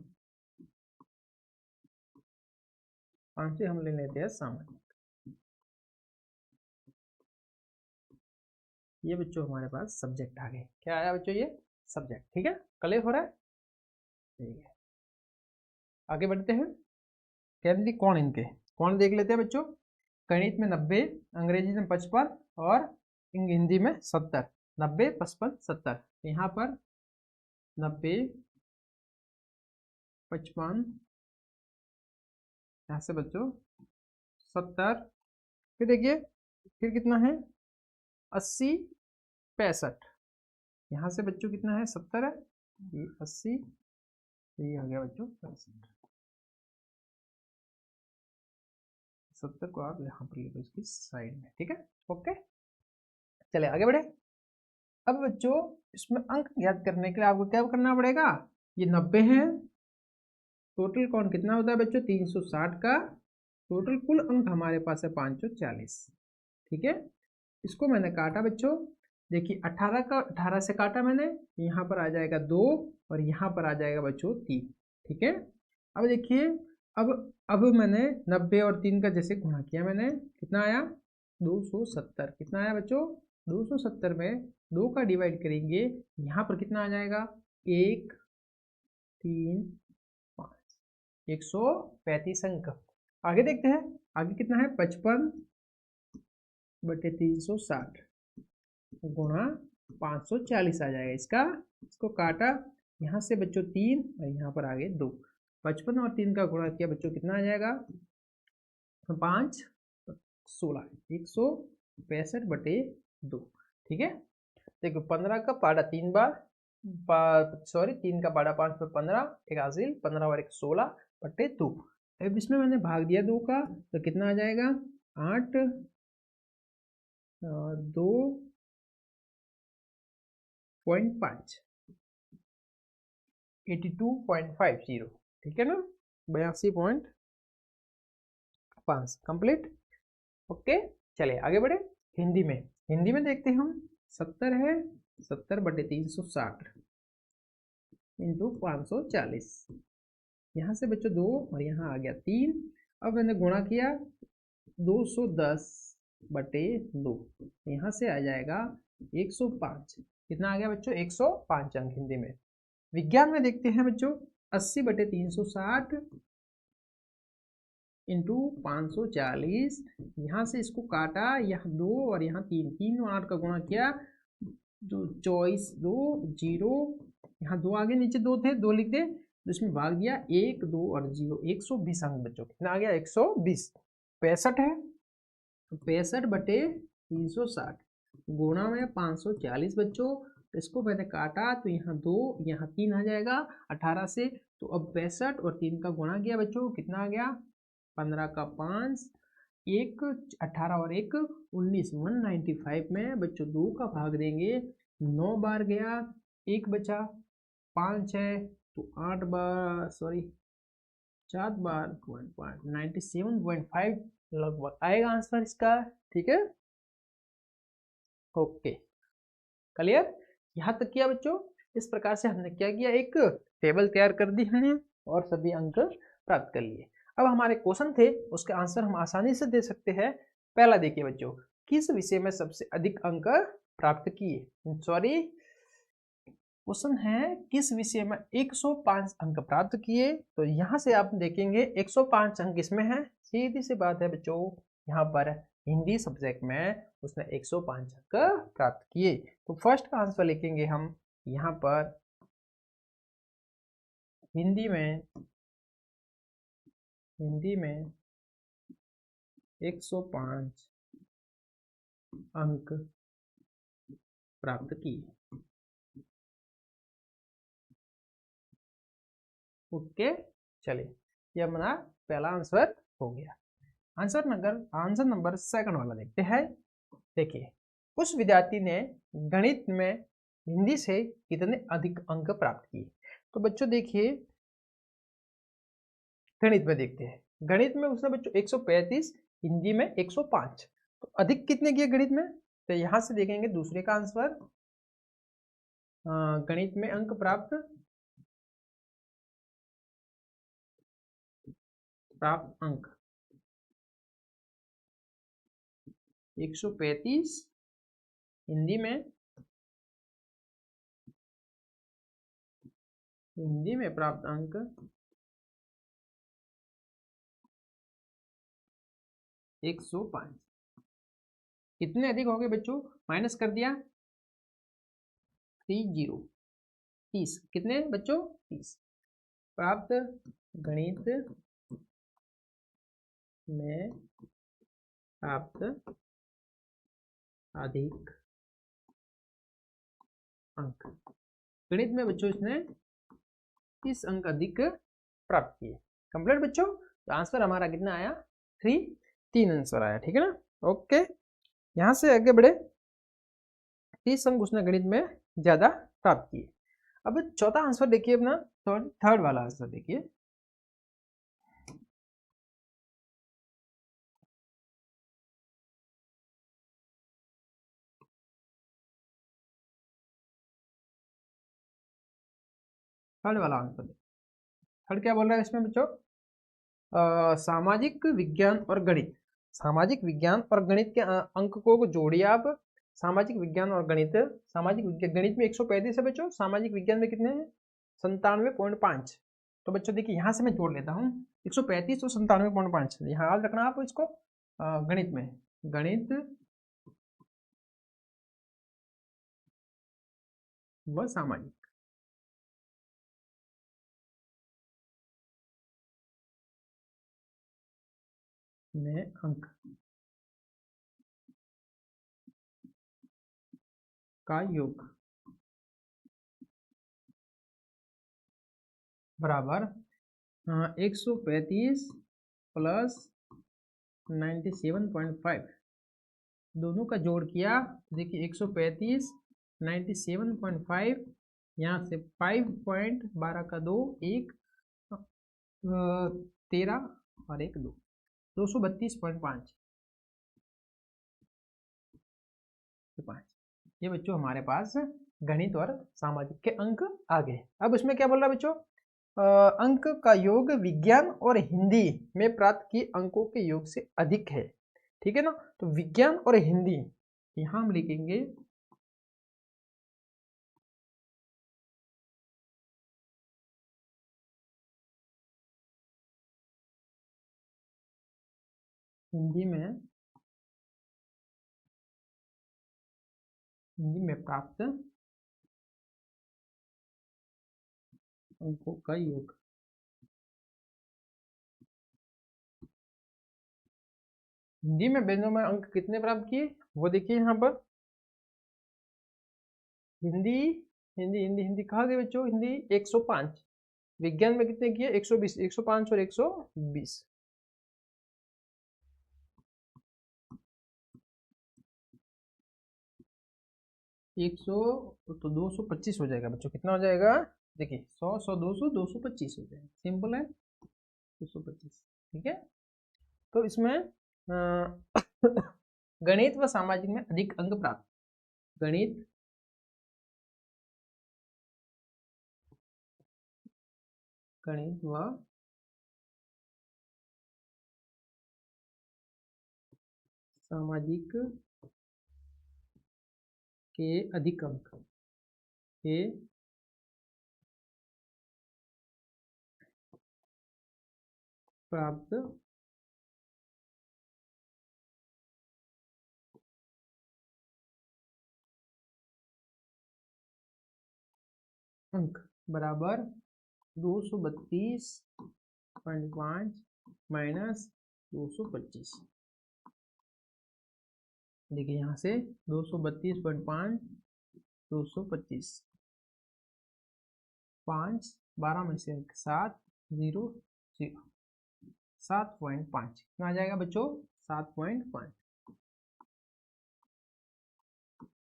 A: पांचवी हम ले लेते हैं सामाजिक। ये बच्चों हमारे पास सब्जेक्ट आ गए। क्या आया बच्चों? ये सब्जेक्ट, ठीक है? क्लियर हो रहा है? ठीक है, आगे बढ़ते हैं। केंद्रीय कोण, इनके कोण देख लेते हैं बच्चों। गणित में 90, अंग्रेजी में 55 और हिंदी में 70। 90, 55, 70। यहाँ पर 90, 55, यहाँ से बच्चों 70, फिर देखिए फिर कितना है? 80, 65। यहाँ से बच्चों कितना है? 70 है, ये 80, ये आ गया बच्चों 65। 70 को आप यहाँ पर लिखो इसकी साइड में, ठीक है? ओके, चले आगे बढ़े। अब बच्चों इसमें अंक ज्ञात करने के लिए आपको क्या करना पड़ेगा? ये 90 है, टोटल कोण कितना होता है बच्चों? 360 का टोटल कुल अंक हमारे पास है 540, ठीक है? इसको मैंने काटा बच्चों, देखिए 18 का 18 से काटा मैंने, यहाँ पर आ जाएगा 2 और यहाँ पर आ जाएगा बच्चों 3, ठीक है? अब देखिए अब मैंने 90 और 3 का जैसे गुणा किया मैंने, कितना आया? 270। कितना आया बच्चों? 270 में 2 का डिवाइड करेंगे, यहाँ पर कितना आ जाएगा? 1, 3, 5, 135 अंक। आगे देखते हैं, आगे कितना है? 55 बटे 360 गुणा 540 आ जाएगा इसका। इसको काटा, यहाँ से बच्चों 3 और यहाँ पर आगे 2। 55 और 3 का गुणा किया बच्चों, कितना आ जाएगा? 5, 16, 165 बटे 2, ठीक है? देखो 15 का पाड़ा 3 बार, 3 का पाड़ा 5 पर 15, एक हासिल 15 और 1 16 बटे 2। अब इसमें मैंने भाग दिया 2 का, तो कितना आ जाएगा? 8, 2.5, 82.50, ठीक है ना? 82.5 कंप्लीट। ओके, चले आगे बढ़े। हिंदी में देखते हैं हम। 70 है, 70 बटे 360 इंटू 540। यहाँ से बच्चों 2 और यहाँ आ गया 3। अब मैंने गुणा किया 210 बटे 2, यहाँ से आ जाएगा 105। कितना आ गया बच्चों? 105 अंक हिंदी में। विज्ञान में देखते हैं बच्चों 80/360 इंटू 540, यहाँ से इसको काटा, यहाँ 2 और यहाँ 3, 3 और 8 का गुणा किया, तो 24 2 0, यहाँ 2 आगे, नीचे 2 थे, 2 लिख दे, तो इसमें भाग दिया 1 2 और 0, 120 अंक बच्चों। कितना आ गया? 120। 65 है तो 65/360 गुणा में 540 बच्चों। तो इसको मैंने काटा तो यहाँ 2 यहाँ 3 आ जाएगा 18 से। तो अब 65 और 3 का गुणा किया बच्चों, कितना आ गया? 15 का 5, 1 18 और 1 19, 195 में बच्चों 2 का भाग देंगे, 9 बार गया, 1 बचा, 5 है तो 8 बार, सॉरी 4 बार 97.5 लगभग आएगा आंसर इसका। ठीक है, ओके, क्लियर? यहाँ तक किया बच्चों। इस प्रकार से हमने क्या किया, एक टेबल तैयार कर दी हमने और सभी अंक प्राप्त कर लिए। अब हमारे क्वेश्चन थे, उसके आंसर हम आसानी से दे सकते हैं। पहला देखिए बच्चों, किस विषय में सबसे अधिक अंक प्राप्त किए? सॉरी, क्वेश्चन है किस विषय में 105 अंक प्राप्त किए। तो यहाँ से आप देखेंगे 105 अंक इसमें है, सीधी सी बात है बच्चों, यहाँ पर हिंदी सब्जेक्ट में उसने 105 अंक प्राप्त किए। तो फर्स्ट का आंसर लिखेंगे हम यहाँ पर, हिंदी में 105 अंक प्राप्त किए। ओके, चलिए, यह हमारा पहला आंसर हो गया। आंसर नंबर सेकंड वाला देखते हैं। देखिए, उस विद्यार्थी ने गणित में हिंदी से कितने अधिक अंक प्राप्त किए? तो बच्चों देखिए, गणित में देखते हैं। गणित में उसने बच्चों 135, हिंदी में 105, तो अधिक कितने किए गणित में? तो यहां से देखेंगे दूसरे का आंसर, गणित में अंक प्राप्त अंक 135, हिंदी में प्राप्त अंक 105। कितने अधिक हो गए बच्चों? माइनस कर दिया, 30, कितने बच्चों? 30 प्राप्त गणित में प्राप्त अधिक अंक। गणित में बच्चों इसने 30 अंक अधिक प्राप्त किए। कंप्लीट बच्चों? तो आंसर हमारा कितना आया? 3 आंसर आया। ठीक है ना? ओके, यहां से आगे बढ़े। 30 अंक उसने गणित में ज्यादा प्राप्त किए। अब चौथा आंसर देखिए अपना, थर्ड वाला आंसर देखिए। थर्ड वाला आंसर, थर्ड क्या बोल रहा है इसमें बच्चों? सामाजिक विज्ञान और गणित। सामाजिक विज्ञान और गणित के अंक को जोड़िए आप। सामाजिक विज्ञान और गणित, सामाजिक विज्ञान गणित में 135 है बच्चों, सामाजिक विज्ञान में कितने हैं? 97.5। तो बच्चों देखिए, यहाँ से मैं जोड़ लेता हूँ 135 और 97.5, यहाँ याद रखना आप इसको। गणित में, गणित व सामाजिक में अंक का योग बराबर 135 प्लस 97.5, दोनों का जोड़ किया। देखिए 135 97.5, यहाँ से 5.12 का 2, 1 13 और 1 2, 232.5। ये बच्चों हमारे पास गणित और सामाजिक के अंक आ गए। अब इसमें क्या बोल रहा है बच्चों? अंक का योग विज्ञान और हिंदी में प्राप्त किए अंकों के योग से अधिक है। ठीक है ना? तो विज्ञान और हिंदी, यहां हम लिखेंगे हिंदी में प्राप्त अंकों का योग। हिंदी में बिंदु में अंक कितने प्राप्त किए वो देखिए यहाँ पर। हिंदी हिंदी हिंदी हिंदी कहा गया बच्चों, हिंदी 105। विज्ञान में कितने किए 120, 105 और 120। एक सौ तो 225 हो जाएगा बच्चों। कितना हो जाएगा देखिए, 100 100 200 225 हो जाएगा। सिंपल है 225। ठीक है, तो इसमें गणित व सामाजिक में अधिक अंक प्राप्त। गणित व सामाजिक के अधिक अंक के प्राप्त अंक बराबर 232.5 माइनस 225। देखिए यहाँ से 232.5 225 5 12 में से 7 0 0 7.5 कितना आ जाएगा बच्चों 7.5।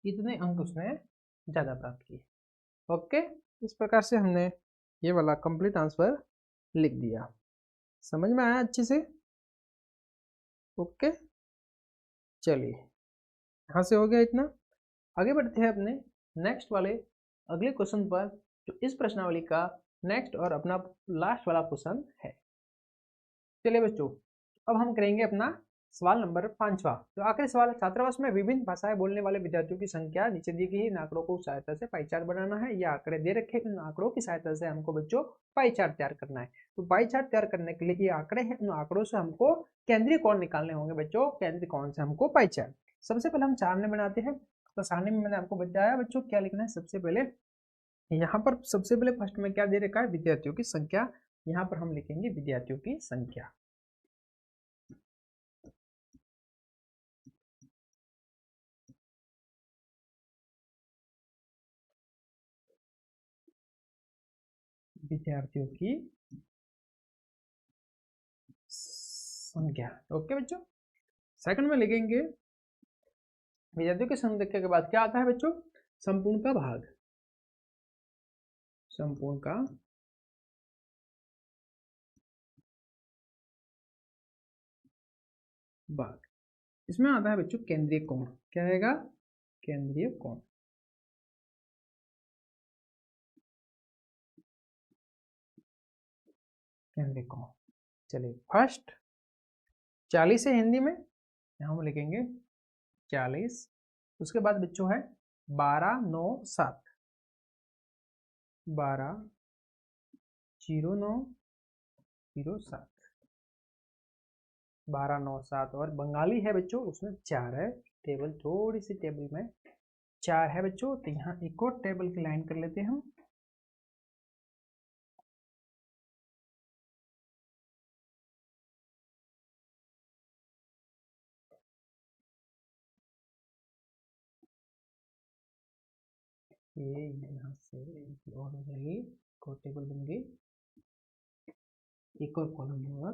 A: इतने अंक उसने ज़्यादा प्राप्त किए। ओके, इस प्रकार से हमने ये वाला कंप्लीट आंसर लिख दिया। समझ में आया अच्छे से? ओके, चलिए यहाँ से हो गया इतना। आगे बढ़ते हैं अपने नेक्स्ट वाले अगले क्वेश्चन पर, जो इस प्रश्नावली का नेक्स्ट और अपना लास्ट वाला क्वेश्चन है। चलिए बच्चों, अब हम करेंगे अपना सवाल नंबर 5वां। तो आखिरी सवाल है, छात्रावास में विभिन्न भाषाएं बोलने वाले विद्यार्थियों की संख्या नीचे दी गई इन आंकड़ों को सहायता से पाई चार्ट बनाना है। ये आंकड़े दे रखे, इन आंकड़ों की सहायता से हमको बच्चों पाई चार्ट तैयार करना है। तो पाई चार्ट तैयार करने के लिए ये आंकड़े हैं, इन आंकड़ों से हमको केंद्रीय कोण निकालने होंगे बच्चों। केंद्रीय कोण से हमको पाई चार्ट सबसे पहले हम सारणी बनाते हैं। तो सारणी में मैंने आपको बताया बच्चों क्या लिखना है। सबसे पहले यहाँ पर सबसे पहले फर्स्ट में क्या दे रखा है, विद्यार्थियों की संख्या। यहाँ पर हम लिखेंगे विद्यार्थियों की संख्या। विद्यार्थियों की संख्या। ओके बच्चों, सेकंड में लिखेंगे विद्यार्थियों की संख्या के बाद क्या आता है बच्चों, संपूर्ण का भाग। संपूर्ण का भाग, इसमें आता है बच्चों केंद्रीय कोण। क्या आएगा, केंद्रीय कोण। केंद्रीय कोण। चलिए फर्स्ट 40 है हिंदी में, यहाँ हम लिखेंगे 40। उसके बाद बच्चों है 12 9 7, 12 0 9 0 7, 12 9 7। और बंगाली है बच्चों, उसमें 4 है। टेबल थोड़ी सी टेबल में 4 है बच्चों, तो यहाँ एक और टेबल की लाइन कर लेते हैं हम। ये यहाँ से और हो जाएगी, एक और टेबल बन गई, एक और कॉलम होगा,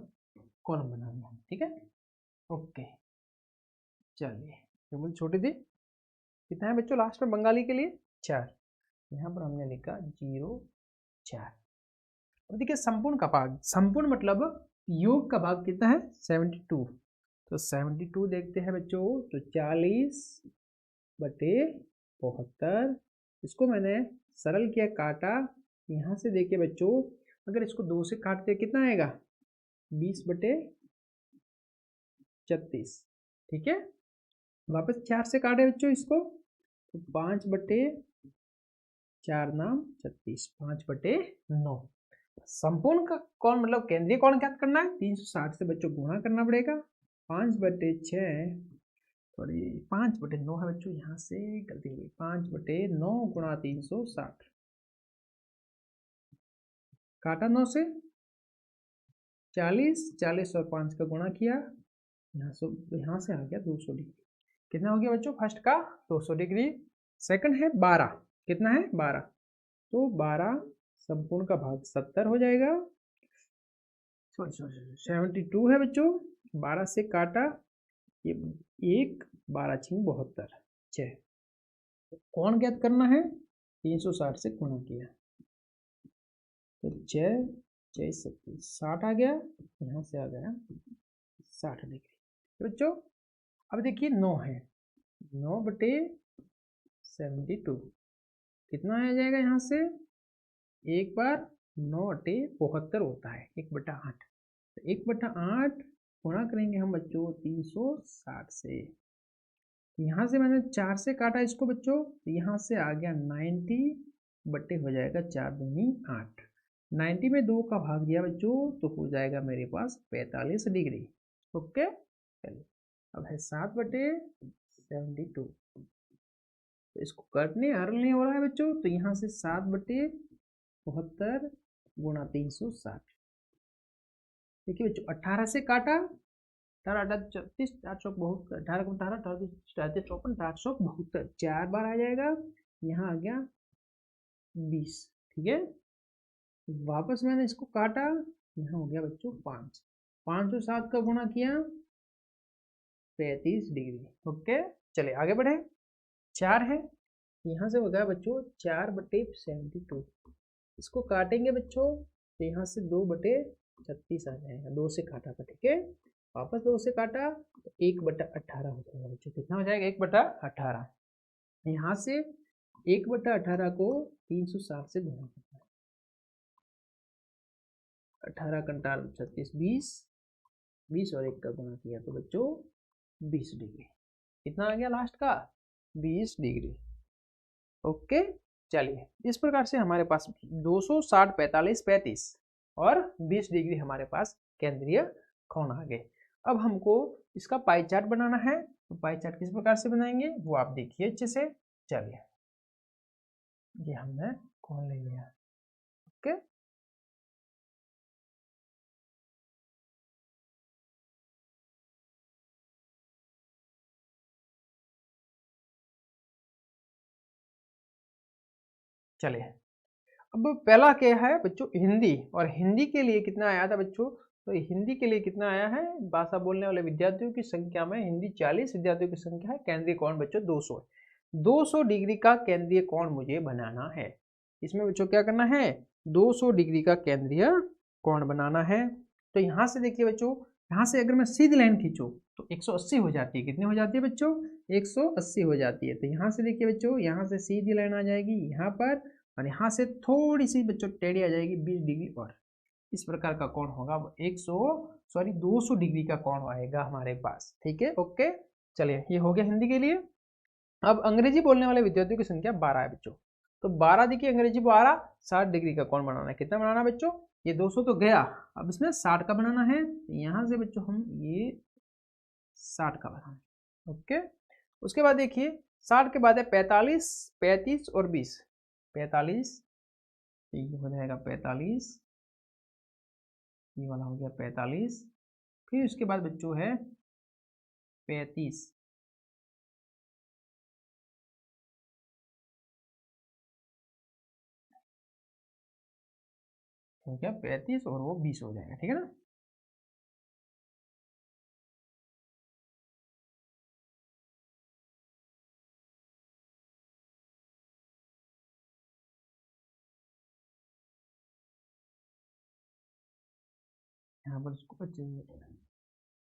A: कॉलम बनाना है। ठीक है, ओके। चलिए टेबल छोटी थी, कितना है बच्चों लास्ट में बंगाली के लिए 4। यहाँ पर हमने लिखा 0 4। और देखिए संपूर्ण का भाग, संपूर्ण मतलब योग का भाग कितना है 72। तो 72 देखते हैं बच्चों, तो 40/72। इसको मैंने सरल किया, काटा। यहाँ से देखिए बच्चों, अगर इसको 2 से काटते कितना आएगा 20/36। ठीक है, वापस 4 से काटे बच्चों इसको, तो 5/4 नाम 36, 5/9। संपूर्ण का कोण मतलब केंद्रीय कोण ज्ञात करना है, 360 से बच्चों गुणा करना पड़ेगा। 5/6, सॉरी 5/9 है बच्चों, यहाँ से गलती हुई, 5/9 गुणा 360, काटा 9 से 40, 40 और 5 का गुणा किया, यहाँ से आ गया 200 डिग्री। कितना हो गया बच्चों? फर्स्ट का 200 डिग्री, सेकंड है 12, कितना है 12, तो 12 संपूर्ण का भाग 70 हो जाएगा, सॉरी 72 है बच्चों, 12 से काटा, ये 1, 12 छिंग 72, 6, कौन ज्ञात करना है? 360 से गुणा किया, तो 6, 60 आ गया, यहाँ से आ गया 60 डिग्री। बच्चों अब देखिए 9 है, 9/72 कितना आ जाएगा? यहाँ से एक बार 9/72 होता है 1/8, तो 1/8 गुणा करेंगे हम बच्चों 360 से, यहाँ से मैंने 4 से काटा इसको बच्चों, तो यहाँ से आ गया 90 बट्टे हो जाएगा 4 दूनी 8, 90 में 2 का भाग दिया बच्चों, तो हो जाएगा मेरे पास 45 डिग्री। ओके, चलिए अब है 7/72, तो इसको काटने हरने हो रहा है बच्चों, तो यहाँ से 7/72 गुणा 360, देखिए बच्चों 18 से काटा, 18 18 34, 472, 18 को 18, 18 54, 472, 4 बार आ जाएगा, यहाँ आ गया 20, ठीक है। वापस मैंने इसको काटा, यहाँ हो गया बच्चों 5, 5 और 7 का गुणा किया 35 डिग्री। ओके, चलिए आगे बढ़े, 4 है, यहाँ से हो गया बच्चों 4/72, इसको काटेंगे बच्चों, तो यहाँ से 2/36 आ जाएगा, 2 से काटा था, ठीक है, वापस 2 से काटा, तो 1/18 हो जाएगा बच्चों, कितना हो जाएगा? 1/18, यहाँ से 1/18 को 360 से गुणा करना है, 18 कंटाल 36, 20, 20 और 1 का गुणा किया तो बच्चों 20 डिग्री, कितना आ गया लास्ट का? 20 डिग्री। ओके, चलिए इस प्रकार से हमारे पास 260, 45, 35 और 20 डिग्री हमारे पास केंद्रीय कोण आ गए। अब हमको इसका पाई चार्ट बनाना है, तो पाई चार्ट किस प्रकार से बनाएंगे वो आप देखिए अच्छे से। चलिए ये हमने कोण ले लिया, ओके, चलिए अब पहला क्या है बच्चों? हिंदी, और हिंदी के लिए कितना आया था बच्चों? तो हिंदी के लिए कितना आया है? भाषा बोलने वाले विद्यार्थियों की संख्या में हिंदी 40 विद्यार्थियों की संख्या है, केंद्रीय कोण बच्चों 200 है, 200 डिग्री का केंद्रीय कोण मुझे बनाना है। इसमें बच्चों क्या करना है? 200 डिग्री का केंद्रीय कोण बनाना है। तो यहाँ से देखिए बच्चों, यहाँ से अगर मैं सीधी लाइन खींचूं तो 180 हो जाती है, कितनी हो जाती है बच्चों? 180 हो जाती है। तो यहाँ से देखिए बच्चों, यहाँ से सीधी लाइन आ जाएगी यहाँ पर, और यहाँ से थोड़ी सी बच्चों टेढ़ी आ जाएगी 20 डिग्री, और इस प्रकार का कोण होगा 200 डिग्री का कोण आएगा हमारे पास, ठीक है। ओके, चलिए ये हो गया हिंदी के लिए। अब अंग्रेजी बोलने वाले विद्यार्थियों की संख्या 12 है बच्चों, तो 12 देखिए अंग्रेजी 12, 60 डिग्री का कोण बनाना है। कितना बनाना है बच्चों? ये 200 तो गया, अब इसमें 60 का बनाना है, यहाँ से बच्चों हम ये 60 का बनाना है। ओके, उसके बाद देखिए 60 के बाद है 45, 35 और 20, 45, ये हो जाएगा 45, ये वाला हो गया 45, फिर उसके बाद बच्चों है 35, हो गया 35 और वो 20 हो जाएगा, ठीक है ना। यहाँ पर इसको 25,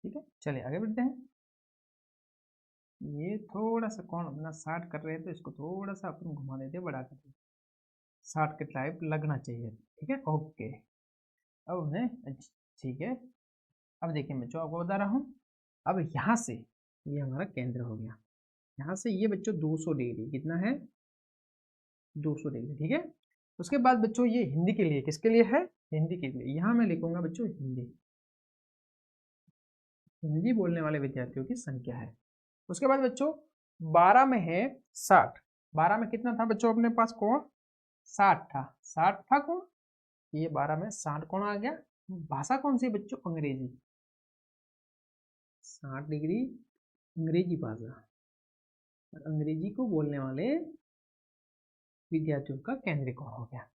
A: ठीक है। चलिए आगे बढ़ते हैं। ये थोड़ा सा कौन अपना 60 कर रहे हैं, तो इसको थोड़ा सा अपन घुमा देते हैं, बड़ा करते 60 के टाइप लगना चाहिए, ठीक है। ओके, अब उन्हें ठीक है। अब देखिए बच्चों आपको बता रहा हूँ, अब यहाँ से ये हमारा केंद्र हो गया, यहाँ से ये बच्चों 200 डिग्री, कितना है? 200 डिग्री, ठीक है। उसके बाद बच्चों ये हिंदी के लिए, किसके लिए है? हिंदी के लिए, यहाँ मैं लिखूंगा बच्चों हिंदी, हिंदी बोलने वाले विद्यार्थियों की संख्या है। उसके बाद बच्चों 12 में है 60। 12 में कितना था बच्चों अपने पास कोण? 60 था। 60 था कोण, ये 12 में 60 कोण आ गया। भाषा कौन सी बच्चों? अंग्रेजी। 60 डिग्री अंग्रेजी भाषा, और अंग्रेजी को बोलने वाले विद्यार्थियों का केंद्रीय कोण हो गया।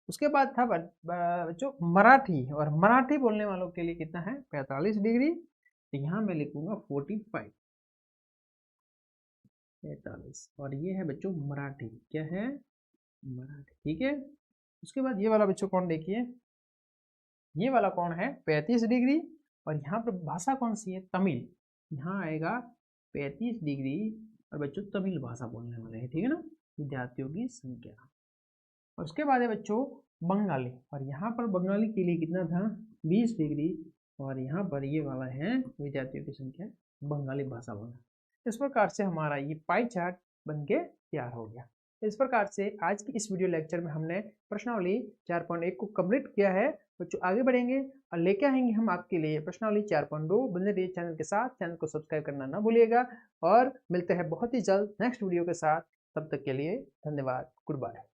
A: उसके बाद था बच्चों मराठी, और मराठी बोलने वालों के लिए कितना है? 45 डिग्री। तो यहाँ मैं लिखूंगा 45, 45, और ये है बच्चों मराठी। क्या है? मराठी। ठीक है। उसके बाद ये वाला बच्चों कौन देखिए, ये वाला कौन है? 35 डिग्री, और यहाँ पर भाषा कौन सी है? तमिल। यहाँ आएगा 35 डिग्री, और बच्चों तमिल भाषा बोलने वाले हैं। ठीक है ना, विद्यार्थियों की संख्या। और उसके बाद है बच्चों बंगाली, और यहाँ पर बंगाली के लिए कितना था? 20 डिग्री, और यहाँ पर ये वाला है विद्यार्थियों की संख्या बंगाली भाषा बोलना। इस प्रकार से हमारा ये पाई चार्ट बन के तैयार हो गया। इस प्रकार से आज की इस वीडियो लेक्चर में हमने प्रश्नावली 4.1 को कंप्लीट किया है। बच्चों आगे बढ़ेंगे और लेके आएंगे हम आपके लिए प्रश्नावली 4.2। बने रहिए चैनल के साथ, चैनल को सब्सक्राइब करना ना भूलिएगा, और मिलते हैं बहुत ही जल्द नेक्स्ट वीडियो के साथ। तब तक के लिए धन्यवाद। Good bye.